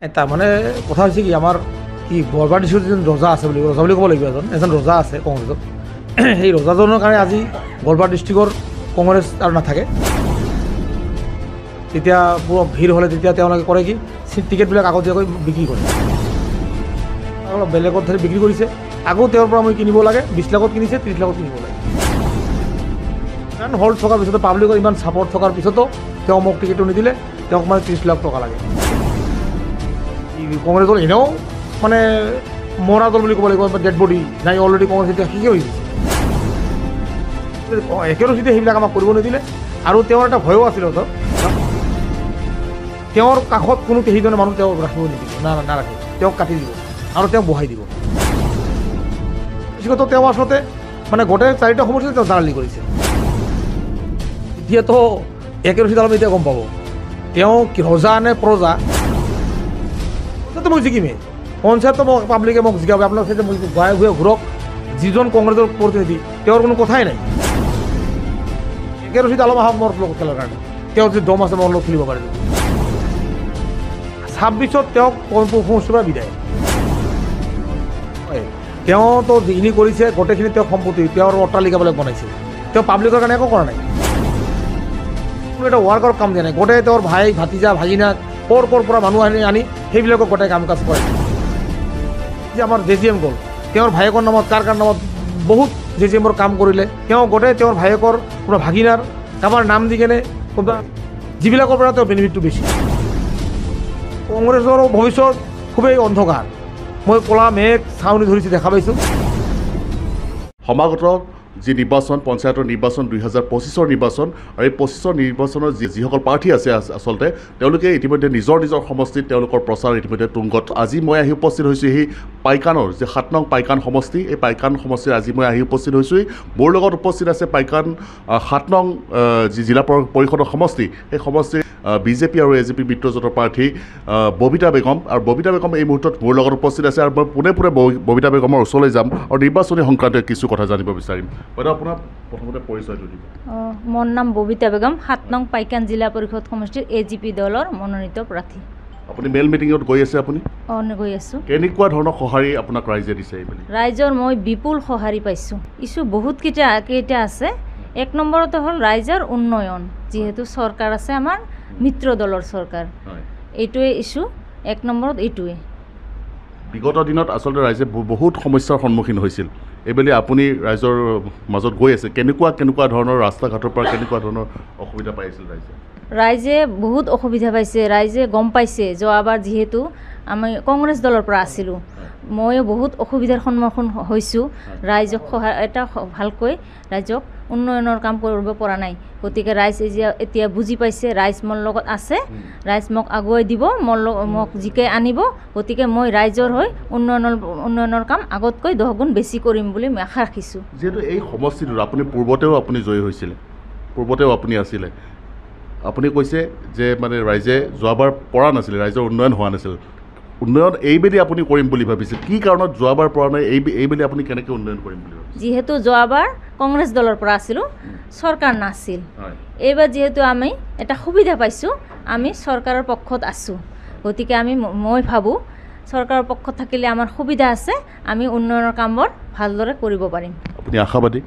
তাৰ মানে কথা হৈছে কি আমাৰ কি গোৱালপাৰা ডিষ্ট্ৰিক্টত যেন ৰজা আছে বুলি ক'ব লাগিব এজন ৰজা আছে কংগ্ৰেছত সেই ৰজাজনৰ কাৰণে আজি গোৱালপাৰা ডিষ্ট্ৰিক্টৰ কংগ্ৰেছ আৰু নাথাকে তেতিয়া পুৰো ভিড় হলে তেতিয়া তেওঁলোকে কৰে কি টিকেটবিলাক আগতীয়াকৈ বিক্ৰী কৰে অলপ বেলেগত ধৰি বিক্ৰী কৰিছে আকৌ তেওঁৰ পৰা মই কিনিব লাগে 20 লাখত কিনিছে 30 লাখত কিনিব লাগে কাৰণ হল থকাৰ পিছতো পাব্লিকৰ ইমান ছাপৰ্ট থকাৰ পিছতো তেওঁ মোক টিকেটটো নিদিলে তেওঁক মানে 30 লাখ টকা লাগে কংগ্ৰেছৰ এনেও মানে মৰা দল বুলি ক'ব লাগিব ডেড বডি নাই অলৰেডি কংগ্ৰেছ এতিয়া শেষে হৈ গৈছে একেৰচিতে সেইবিলাক আমাক কৰিব নিদিলে আৰু তেওঁৰ এটা ভয়ো আছিল তেওঁৰ কাষত কোনো সেইজনে মানুহ তেওঁ ৰাখিব নিদিব নাৰাখে তেওঁক কাটি দিব আৰু তেওঁক বহাই দিব বিশেষত তেওঁ আচলতে মানে গোটেই 4টা সমষ্টিতে তেওঁ দালালি কৰিছে এতিয়াতো একেৰচি দলমে এতিয়া গম পাব তেওঁ ৰজা নে প্ৰজা মই জিকিমেই পঞ্চায়তো মোক পাব্লিকে মোক জিকাব আপোনালোক সেই মই গায়ে ঘূৰে ঘূৰক যিজন কংগ্ৰেছৰ প্ৰতিনিধি তেওঁৰ কোনো কথাই নাই একেৰচি দলম আহক মোৰ লগত খেলাৰ কাৰণে তেওঁ যদি দম আছে মোৰ লগত খেলিব পাৰিব 26ত তেওঁক সমষ্টিৰ পৰা বিদায় তেওঁতো যিখিনি কৰিছে গোটেইখিনি তেওঁ সম্পত্তি তেওঁৰ অট্টালিকাবিলাক বনাইছে তেওঁ পাব্লিকৰ কাৰণে একো কৰা নাই কোনো এটা ৱাৰ্কৰ কাম দিয়া নাই গোটেই তেওঁৰ ভাই ভাতিজা ভাগিনাক ক'ৰ পৰা মানুহ আনি সেইবিলাকক গোটেই কাম কাজ কৰে যে আমাৰ JGM গ'ল তেওঁৰ ভায়েকৰ নামত কাৰ নামত বহুত JGMৰ কাম কৰিলে তেওঁ গোটেই তেওঁৰ ভায়েকৰ কোনো ভাগিনাৰ কাৰোবাৰ নাম দি কেনে যিবিলাকৰ পৰা তেওঁৰ বেনিফিটটো বেছি কংগ্ৰেছৰ ভৱিষ্যত খুবেই অন্ধকাৰ মই ক'লা মেঘ চাউনি ধৰিছে দেখা পাইছোঁ সমাগত যি নিৰ্বাচন পঞ্চায়তৰ নিৰ্বাচন 2025ৰ নিৰ্বাচন আৰু এই 25ৰ নিৰ্বাচনৰ যিসকল প্ৰাৰ্থী আছে আচলতে তেওঁলোকে ইতিমধ্যে নিজৰ সমষ্টিত তেওঁলোকৰ প্ৰচাৰ ইতিমধ্যে তুংগত আজি মই আহি উপস্থিত হৈছোঁ সেই পাইকানৰ যে 7 নং পাইকান সমষ্টি এই পাইকান সমষ্টিত আজি মই আহি উপস্থিত হৈছোঁ মোৰ লগত উপস্থিত আছে পাইকান 7 নং যি জিলা পৰিষদৰ সমষ্টি সেই সমষ্টিৰ বিজেপি আৰু এজেপি মিত্ৰজোঁটৰ প্ৰাৰ্থী ববিতা বেগম আৰু ববিতা বেগম এই মুহূৰ্তত মোৰ লগত উপস্থিত আছে আৰু মই পোনে ববিতা বেগমৰ ওচৰলৈ যাম আৰু নিৰ্বাচনী সংক্ৰান্তীয় কিছু কথা জানিব বিচাৰিম বাইদেউ আপোনাৰ প্ৰথমতে পৰিচয়টো দিব মোৰ নাম ববিতা বেগম 7 নং পাইকান জিলা পৰিষদ সমষ্টিৰ এজিপি দলৰ মনোনীত প্ৰাৰ্থী আপুনি মেল মিটিঙত গৈ আছে আপুনি গৈ আছোঁ কেনেকুৱা ধৰণৰ সঁহাৰি আপোনাক ৰাইজে দিছে এইবুলি ৰাইজৰ মই বিপুল সঁহাৰি পাইছোঁ ইছ্যু বহুত কেইটা আছে 1 নম্বৰতে হ'ল ৰাইজৰ উন্নয়ন যিহেতু চৰকাৰ আছে আমাৰ মিত্ৰ দলৰ চৰকাৰ এইটোৱে ইছ্যু 1 নম্বৰত এইটোৱে বিগত দিনত আচলতে ৰাইজে বহুত সমস্যাৰ সন্মুখীন হৈছিল এইবুলি আপুনি ৰাইজৰ মাজত গৈ আছে কেনেকুৱা ধৰণৰ ৰাস্তা ঘাটৰ পৰা কেনেকুৱা ধৰণৰ অসুবিধা পাইছিল ৰাইজে বহুত অসুবিধা পাইছে ৰাইজে গম পাইছে যোৱাবাৰ যিহেতু আমি কংগ্ৰেছ দলৰ পৰা আছিলোঁ ময়ো বহুত অসুবিধাৰ সন্মুখীন হৈছোঁ ৰাইজক এটা ভালকৈ ৰাইজক উন্নয়নৰ কাম কৰিব পৰা নাই গতিকে ৰাইজ এতিয়া বুজি পাইছে ৰাইজ মোৰ লগত আছে ৰাইজ মোক আগুৱাই দিব মোক জিকাই আনিব গতিকে মই ৰাইজৰ হৈ উন্নয়নৰ কাম আগতকৈ 10 গুণ বেছি কৰিম বুলি মই আশা ৰাখিছোঁ যিহেতু এই সমষ্টিটোত আপুনি পূৰ্বতেও আপুনি জয়ী হৈছিলে পূৰ্বতেও আপুনি আছিলে আপুনি কৈছে যে মানে ৰাইজে যোৱাবাৰ পৰা নাছিলে ৰাইজৰ উন্নয়ন হোৱা নাছিল উন্নয়ন এইবেলি আপুনি কৰিম বুলি ভাবিছে কি কাৰণত যোৱাবাৰ পৰা নাই এইবেলি আপুনি কেনেকৈ উন্নয়ন কৰিম বুলি ভাবিছে যিহেতু যোৱাবাৰ কংগ্ৰেছ দলৰ পৰা আছিলোঁ চৰকাৰ নাছিল এইবাৰ যিহেতু আমি এটা সুবিধা পাইছোঁ আমি চৰকাৰৰ পক্ষত আছোঁ গতিকে মই ভাবোঁ চৰকাৰৰ পক্ষত থাকিলে আমাৰ সুবিধা আছে আমি উন্নয়নৰ কামবোৰ ভালদৰে কৰিব পাৰিম আপুনি আশাবাদী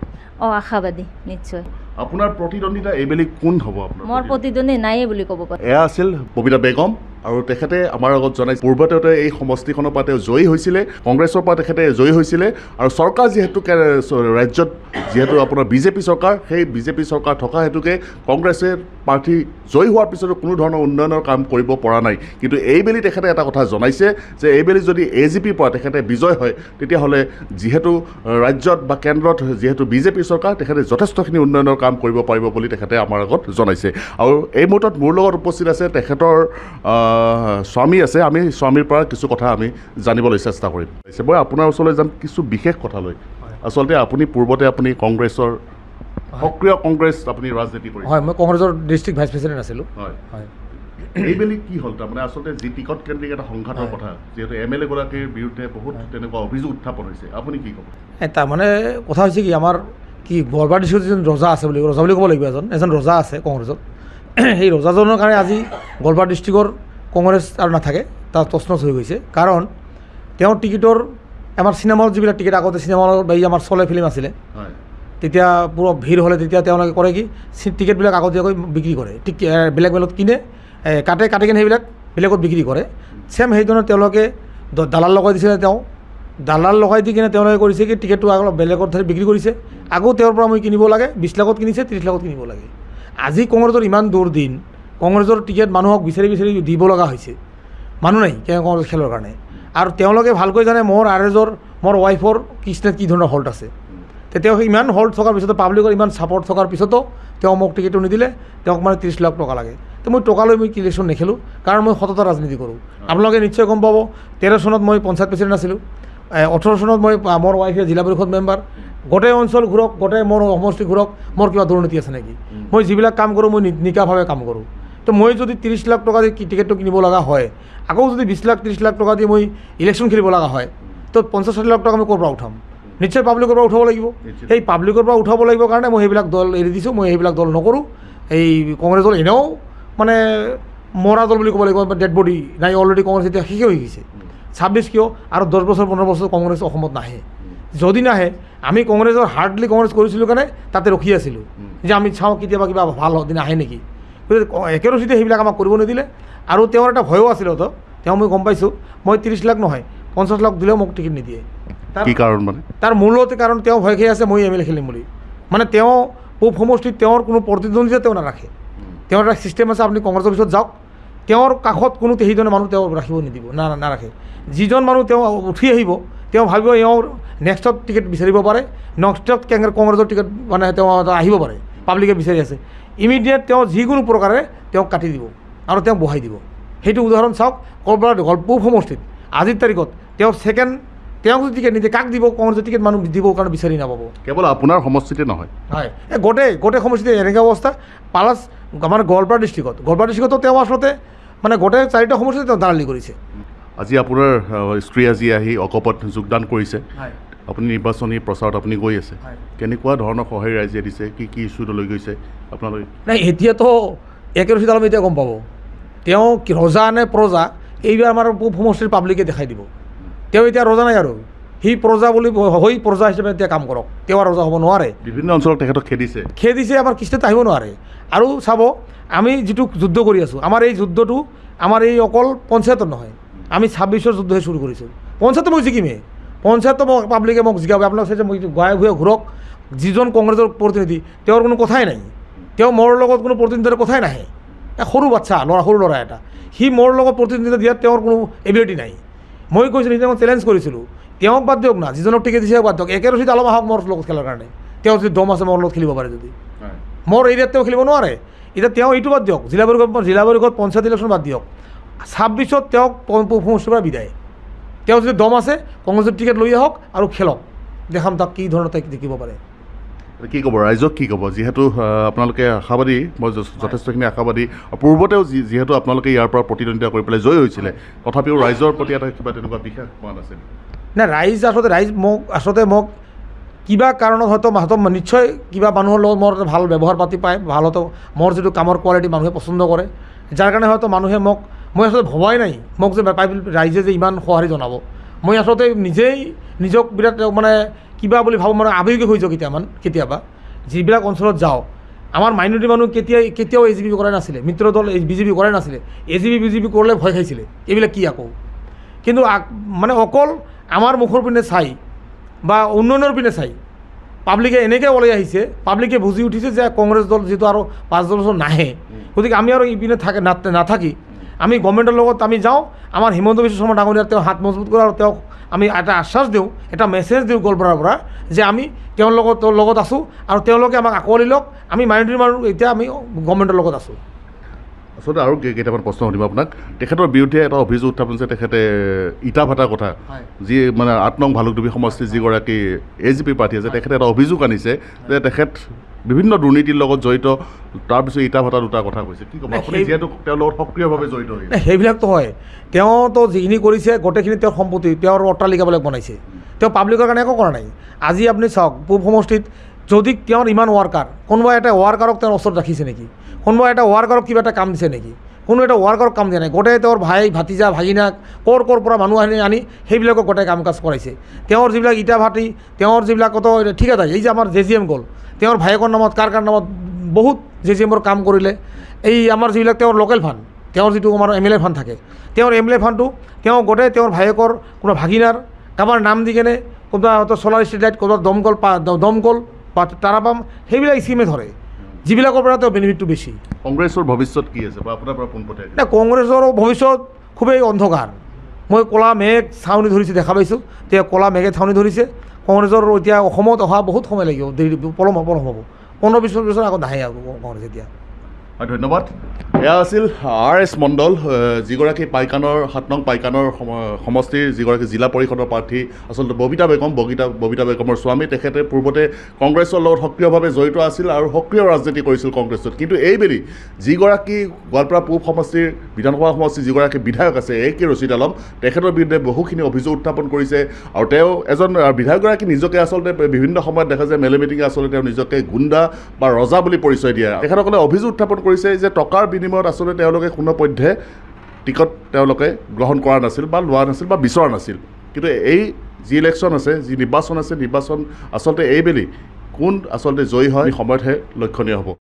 আশাবাদী নিশ্চয় আপোনাৰ প্ৰতিদ্বন্দ্বিতা এইবেলি কোন হ'ব আপোনাৰ মোৰ প্ৰতিদ্বন্দ্বী নাইয়ে বুলি ক'ব পাৰি এয়া আছিল ববিতা বেগম আৰু তেখেতে আমাৰ আগত জনাইছে পূৰ্বতে এই সমষ্টিখনৰ পৰা তেওঁ জয়ী হৈছিলে কংগ্ৰেছৰ পৰা তেখেতে জয়ী হৈছিলে আৰু চৰকাৰ যিহেতু ৰাজ্যত যিহেতু আপোনাৰ বিজেপি চৰকাৰ সেই বিজেপি চৰকাৰ থকা হেতুকে কংগ্ৰেছে প্ৰাৰ্থী জয়ী হোৱাৰ পিছতো কোনো ধৰণৰ উন্নয়নৰ কাম কৰিব পৰা নাই কিন্তু এইবেলি তেখেতে এটা কথা জনাইছে যে এইবেলি যদি এজিপিৰ পৰা তেখেতে বিজয় হয় তেতিয়াহ'লে যিহেতু ৰাজ্যত বা কেন্দ্ৰত যিহেতু বিজেপি চৰকাৰ তেখেতে যথেষ্টখিনি উন্নয়নৰ কাম কৰিব পাৰিব বুলি তেখেতে আমাৰ আগত জনাইছে আৰু এই মুহূৰ্তত মোৰ লগত উপস্থিত আছে তেখেতৰ স্বামী আছে আমি স্বামীৰ পৰা কিছু কথা আমি জানিবলৈ চেষ্টা কৰিম মই আপোনাৰ ওচৰলৈ যাম কিছু বিশেষ কথা লৈ আচলতে আপুনি পূৰ্বতে আপুনি কংগ্ৰেছৰ সক্ৰিয় কংগ্ৰেছ আপুনি ৰাজনীতি কৰিছে হয় মই কংগ্ৰেছৰ ডিষ্ট্ৰিক্ট ভাইচ প্ৰেচিডেণ্ট আছিলোঁ হয় এইবেলি কি হ'ল তাৰমানে আচলতে যি টিকট কেন্দ্ৰিক এটা সংঘাতৰ কথা যিহেতু MLA গৰাকীৰ বিৰুদ্ধে বহুত তেনেকুৱা অভিযোগ উত্থাপন হৈছে আপুনি কি ক'ব তাৰমানে কথা হৈছে কি আমাৰ কি গোৱালপাৰা ডিষ্ট্ৰিক্টত যেন ৰজা আছে বুলি ক'ব লাগিব এজন ৰজা আছে কংগ্ৰেছত সেই ৰজাজনৰ কাৰণে আজি গোৱালপাৰা ডিষ্ট্ৰিক্টৰ কংগ্ৰেছ আৰু নাথাকে তাৰ তছনছ হৈ গৈছে। কাৰণ তেওঁৰ টিকেটৰ আমাৰ চিনেমা হলত যিবিলাক টিকেট আগতে চিনেমা হলত এই আমাৰ চলে ফিল্ম আছিলে, তেতিয়া পুৰো ভিড় হলে তেতিয়া তেওঁলোকে কৰে কি টিকেটবিলাক আগতীয়াকৈ বিক্ৰী কৰে, বেলেগ বেলেগত কিনে কাটে কিনে সেইবিলাক বেলেগত বিক্ৰী কৰে। ছেম সেইধৰণে তেওঁলোকে দালাল লগাই দিছিলে। তেওঁ দালাল লগাই দি কিনে তেওঁলোকে কৰিছে কি টিকেটটো আগত বেলেগত বিক্ৰী কৰিছে। আকৌ তেওঁৰ পৰা মই কিনিব লাগে 20 লাখত কিনিছে, 30 লাখত কিনিব লাগে। আজি কংগ্ৰেছৰ ইমান দূৰ দিন কংগ্ৰেছৰ টিকেট মানুহক বিচাৰি দিব লগা হৈছে, মানুহ নাই কংগ্ৰেছ খেলৰ কাৰণে। আৰু তেওঁলোকে ভালকৈ জানে মোৰ আৰএজৰ মোৰ ৱাইফৰ কৃষ্ণত কি ধৰণৰ হল্ট আছে। তেওঁ ইমান হল্ট থকাৰ পিছতো পাব্লিকৰ ইমান ছাপৰ্ট থকাৰ পিছতো তেওঁ মোক টিকেটটো নিদিলে। তেওঁক মানে 30 লাখ টকা লাগে। তো মই টকা লৈ মই ইলেকশ্যন নেখেলোঁ, কাৰণ মই সততা ৰাজনীতি কৰোঁ। আপোনালোকে নিশ্চয় গম পাব 13 চনত মই পঞ্চায়ত প্ৰেচিডেণ্ট আছিলোঁ, 18 চনত মই মোৰ ৱাইফে জিলা পৰিষদ মেম্বাৰ। গোটেই অঞ্চল ঘূৰক, গোটেই মোৰ সমষ্টি ঘূৰক, মোৰ কিবা দুৰ্নীতি আছে নেকি? মই যিবিলাক কাম কৰোঁ মই নিকাভাৱে কাম কৰোঁ। তো মই যদি 30 লাখ টকা দি টিকেটটো কিনিব লগা হয়, আকৌ যদি 20 লাখ 30 লাখ টকা দি মই ইলেকশ্যন খেলিব লগা হয়, তো 50-60 লাখ টকা মই ক'ৰ পৰা উঠাম? নিশ্চয় পাব্লিকৰ পৰা উঠাব লাগিব। সেই পাব্লিকৰ পৰা উঠাব লাগিব কাৰণে মই সেইবিলাক দল এৰি দিছোঁ। মই সেইবিলাক দল নকৰোঁ। এই কংগ্ৰেছ দল এনেও মানে মৰা দল বুলি ক'ব লাগিব, ডেড বডি নাই। অলৰেডি কংগ্ৰেছ এতিয়া শেষে হৈ গৈছে। 26 কিয় আৰু 10 বছৰ 15 বছৰ কংগ্ৰেছ অসমত নাহে। যদি নাহে আমি কংগ্ৰেছৰ হাৰ্ডলি কংগ্ৰেছ কৰিছিলোঁ কাৰণে তাতে ৰখি আছিলোঁ যে আমি চাওঁ কেতিয়াবা কিবা ভাল দিন আহে নেকি। একেৰচিতে সেইবিলাক আমাক কৰিব নিদিলে। আৰু তেওঁৰ এটা ভয়ো আছিল। তেওঁ মই গম পাইছোঁ মই 30 লাখ নহয় 50 লাখ দিলেও মোক টিকেট নিদিয়ে। কি কাৰণ মানে তাৰ মূলতে কাৰণ তেওঁ ভয় খাই আছে মই MLA খেলিম বুলি। মানে তেওঁ পূব সমষ্টিত তেওঁৰ কোনো প্ৰতিদ্বন্দ্বিতা তেওঁ নাৰাখে। তেওঁৰ এটা ছিষ্টেম আছে, আপুনি কংগ্ৰেছৰ পিছত যাওক, তেওঁৰ কাষত কোনো সেইজনে মানুহ তেওঁ ৰাখিব নিদিব, নাৰাখে। যিজন মানুহ তেওঁ উঠি আহিব তেওঁ ভাবিব এওঁৰ নেক্সটত টিকেট বিচাৰিব পাৰে, নেক্সটত কংগ্ৰেছৰ টিকেট মানে তেওঁ আহিব পাৰে, পাব্লিকে বিচাৰি আছে। ইমিডিয়েট তেওঁ যিকোনো প্ৰকাৰে তেওঁক কাটি দিব আৰু তেওঁক বহাই দিব। সেইটো উদাহৰণ চাওক ক'ৰবাত হ'ল পূব সমষ্টিত আজিৰ তাৰিখত তেওঁ তেওঁক যদি টিকেট নিদিয়ে কাক দিব? কংগ্ৰেছৰ টিকেট মানুহ দিব কাৰণে বিচাৰি নাপাব। কেৱল আপোনাৰ সমষ্টিতে নহয়, হয় এই গোটেই সমষ্টিতে এনেকুৱা অৱস্থা। প্লাছ আমাৰ গোৱালপাৰা ডিষ্ট্ৰিক্টতো তেওঁ আচলতে মানে গোটেই 4টা সমষ্টিতে তেওঁ দালালি কৰিছে। আজি আপোনাৰ স্ত্ৰী আজি আহি অকপত যোগদান কৰিছে। আপুনি নিৰ্বাচনী প্ৰচাৰত আপুনি গৈ আছে, কেনেকুৱা ধৰণৰ সহায় ৰাইজে দিছে, কি ইছ্যুটো লৈ গৈছে আপোনালোকে? নাই এতিয়াতো একেৰচিত আলম এতিয়া গম পাব তেওঁ ৰজা নে প্ৰজা, এইবাৰ আমাৰ পূব সমষ্টিৰ পাব্লিকে দেখাই দিব। তেওঁ এতিয়া ৰজা নাই আৰু সি প্ৰজা বুলি হৈ প্ৰজা হিচাপে এতিয়া কাম কৰক। তেওঁ ৰজা হ'ব নোৱাৰে। বিভিন্ন অঞ্চলত তেখেতক খেদিছে আমাৰ কৃষ্ণত আহিব নোৱাৰে। আৰু চাব আমি যিটো যুদ্ধ কৰি আছোঁ, আমাৰ এই যুদ্ধটো আমাৰ এই অকল পঞ্চায়তত নহয়, আমি 26ৰ যুদ্ধহে শুৰু কৰিছোঁ। পঞ্চায়তো মই জিকিমেই, পঞ্চায়তো মোক পাব্লিকে মোক জিকাব। আপোনালোকে চাইছে মই গায়ে ভূঞে ঘূৰক, যিজন কংগ্ৰেছৰ প্ৰতিনিধি তেওঁৰ কোনো কথাই নাই। তেওঁ মোৰ লগত কোনো প্ৰতিনিধিত্বৰ কথাই নাহে। সৰু বাচ্চা সৰু ল'ৰা এটা, সি মোৰ লগত প্ৰতিনিধিত্ব দিয়াত তেওঁৰ কোনো এবিলিটি নাই। মই কৈছিলোঁ সেইদিনা মই চেলেঞ্জ কৰিছিলোঁ, তেওঁক বাদ দিয়ক না, যিজনক টিকেট দিছে বাদ দিয়ক, একেৰচিত আলম আহক মোৰ লগত খেলাৰ কাৰণে। তেওঁ যদি দম আছে মোৰ লগত খেলিব পাৰে, যদি মোৰ এৰিয়াত তেওঁ খেলিব নোৱাৰে। এতিয়া তেওঁ এইটো বাদ দিয়ক, জিলা পৰিষদ পঞ্চায়ত ইলেকশ্যন বাদ দিয়ক, 26ত তেওঁক পূব সমষ্টিৰ পৰা বিদায়। তেওঁ যদি দম আছে কংগ্ৰেছৰ টিকেট লৈ আহক আৰু খেলক, দেখাম তাক কি ধৰণৰ তাক জিকিব পাৰে। কি ক'ব ৰাইজক, কি ক'ব? যিহেতু আপোনালোকে আশাবাদী, মই যথেষ্টখিনি আশাবাদী। পূৰ্বতেও যিহেতু আপোনালোকে ইয়াৰ পৰা প্ৰতিদ্বন্দ্বিতা কৰি পেলাই জয় হৈছিলে, তথাপিও ৰাইজৰ প্ৰতি এটা কিবা তেনেকুৱা বিশেষ পোৱা নাছিল? নাই ৰাইজ মোক কিবা কাৰণত হয়তো নিশ্চয় কিবা মানুহৰ লগত মোৰ ভাল ব্যৱহাৰ পাতি পায়, ভাল হয়তো মোৰ যিটো কামৰ কোৱালিটি মানুহে পচন্দ কৰে, যাৰ কাৰণে হয়তো মানুহে মই আচলতে ভবাই নাই মোক যে ৰাইজে যে ইমান সঁহাৰি জনাব। মই আচলতে নিজক বিৰাট মানে কিবা বুলি ভাবোঁ, মানে আৱেগিক হৈ যাওঁ কেতিয়াবা। যিবিলাক অঞ্চলত যাওঁ, আমাৰ মাইনৰিটি মানুহ কেতিয়াও AGP কৰাই নাছিলে, মিত্ৰ দল BJP কৰাই নাছিলে। BJP কৰিলে ভয় খাইছিলে, এইবিলাক কি আকৌ। কিন্তু মানে অকল আমাৰ মুখৰ পিনে চাই বা উন্নয়নৰ পিনে চাই পাব্লিকে এনেকৈ ওলাই আহিছে, পাব্লিকে বুজি উঠিছে যে কংগ্ৰেছ দল যিটো আৰু 5 বছৰ নাহে, গতিকে আমি আৰু ইপিনে নাথাকি আমি গভৰ্ণমেণ্টৰ লগত আমি যাওঁ। আমাৰ হিমন্ত বিশ্ব শৰ্মা ডাঙৰীয়াৰ তেওঁ হাত মজবুত কৰা আৰু তেওঁক আমি এটা আশ্বাস দিওঁ, এটা মেছেজ দিওঁ গোৱালপাৰাৰ পৰা যে আমি তেওঁৰ লগত আছোঁ আৰু তেওঁলোকে আমাক আঁকোৱালি লওক। আমি মাইনৰিটিৰ মানুহ, এতিয়া আমি গভৰ্ণমেণ্টৰ লগত আছোঁ। আচলতে আৰু কেইটামান প্ৰশ্ন সুধিম আপোনাক। তেখেতৰ বিৰুদ্ধে এটা অভিযোগ উত্থাপন হৈছে, তেখেতে ইটা ভাটাৰ কথা, যি মানে 8 নং ভালুকডুবি সমষ্টিৰ যিগৰাকী AGP প্ৰাৰ্থী আছে, তেখেতে এটা অভিযোগ আনিছে যে তেখেত বিভিন্ন দুৰ্নীতিৰ লগত জড়িত। তাৰপিছত ইটা ভাটা দুটা কথা কৈছে, কি ক'ব আপুনি, যিহেতু তেওঁৰ লগত সক্ৰিয়ভাৱে জড়িত? সেইবিলাকতো হয়, তেওঁতো যিখিনি কৰিছে গোটেইখিনি তেওঁৰ সম্পত্তি, তেওঁৰ অট্টালিকাবিলাক বনাইছে। তেওঁ পাব্লিকৰ কাৰণে একো কৰা নাই। আজি আপুনি চাওক পূব সমষ্টিত যদি তেওঁৰ ইমান ৱাৰ্কাৰ, কোনোবা এটা ৱাৰ্কাৰক তেওঁৰ ওচৰত ৰাখিছে নেকি? কোনোবা এটা ৱাৰ্কাৰক কিবা এটা কাম দিছে নেকি? কোনো এটা ৱাৰ্কৰ কাম দিয়া নাই গোটেই তেওঁৰ ভাই ভাতিজা ভাগিনাক ক'ৰ পৰা মানুহ আনি সেইবিলাকক গোটেই কাম কাজ কৰাইছে তেওঁৰ যিবিলাক ইটা ভাটি তেওঁৰ যিবিলাক কত ঠিকাদাৰ এই যে আমাৰ JGM গ'ল তেওঁৰ ভায়েকৰ নামত কাৰ নামত বহুত JGMৰ কাম কৰিলে এই আমাৰ যিবিলাক তেওঁৰ লোকেল ফাণ্ড তেওঁৰ যিটো আমাৰ MLA ফাণ্ড থাকে তেওঁৰ MLA ফাণ্ডটো তেওঁ গোটেই তেওঁৰ ভায়েকৰ কোনো ভাগিনাৰ কাৰোবাৰ নাম দি কেনে কোনোবা চ'লাৰ ষ্ট্ৰীট লাইট ক'ৰবাত দমকল বা তাৰাপাম সেইবিলাক স্কিমে ধৰে যিবিলাকৰ পৰা তেওঁ বেনিফিটটো বেছি কংগ্ৰেছৰ ভৱিষ্যত কি আছে বা আপোনাৰ পৰা পোনপটীয়াকৈ না কংগ্ৰেছৰ ভৱিষ্যত খুবেই অন্ধকাৰ মই ক'লা মেঘ ছাউনি ধৰিছে দেখা পাইছোঁ তেওঁ ক'লা মেঘে ছাউনি ধৰিছে কংগ্ৰেছৰ এতিয়া অসমত অহা বহুত সময় লাগিব দেৰি পলম হ'ব 15-20 বছৰ আগত নাহে আৰু কংগ্ৰেছ এতিয়া ধন্যবাদ এয়া আছিল RS মণ্ডল যিগৰাকী পাইকানৰ 7 নং পাইকানৰ সমষ্টিৰ যিগৰাকী জিলা পৰিষদৰ প্ৰাৰ্থী আচলতে ববিতা বেগমৰ স্বামী তেখেতে পূৰ্বতে কংগ্ৰেছৰ লগত সক্ৰিয়ভাৱে জড়িত আছিল আৰু সক্ৰিয় ৰাজনীতি কৰিছিল কংগ্ৰেছত কিন্তু এইবেলি যিগৰাকী গোৱালপাৰা পূব সমষ্টিৰ বিধানসভা সমষ্টিৰ যিগৰাকী বিধায়ক আছে AK ৰছিদ আলম তেখেতৰ বিৰুদ্ধে বহুখিনি অভিযোগ উত্থাপন কৰিছে আৰু তেওঁ এজন বিধায়কগৰাকী নিজকে আচলতে বিভিন্ন সময়ত দেখা যায় মেলে মিটিঙে আচলতে তেওঁ নিজকে গুণ্ডা বা ৰজা বুলি পৰিচয় দিয়ে তেখেতসকলে অভিযোগ উত্থাপন কৰিছে যে টকাৰ বিনিময়ত আচলতে তেওঁলোকে কোনোপধ্যে টিকট তেওঁলোকে গ্ৰহণ কৰা নাছিল বা লোৱা নাছিল বা বিচৰা নাছিল কিন্তু এই যি ইলেকশ্যন আছে যি নিৰ্বাচন আছে নিৰ্বাচন আচলতে এইবেলি কোন আচলতে জয়ী হয় সময়তহে লক্ষণীয় হ'ব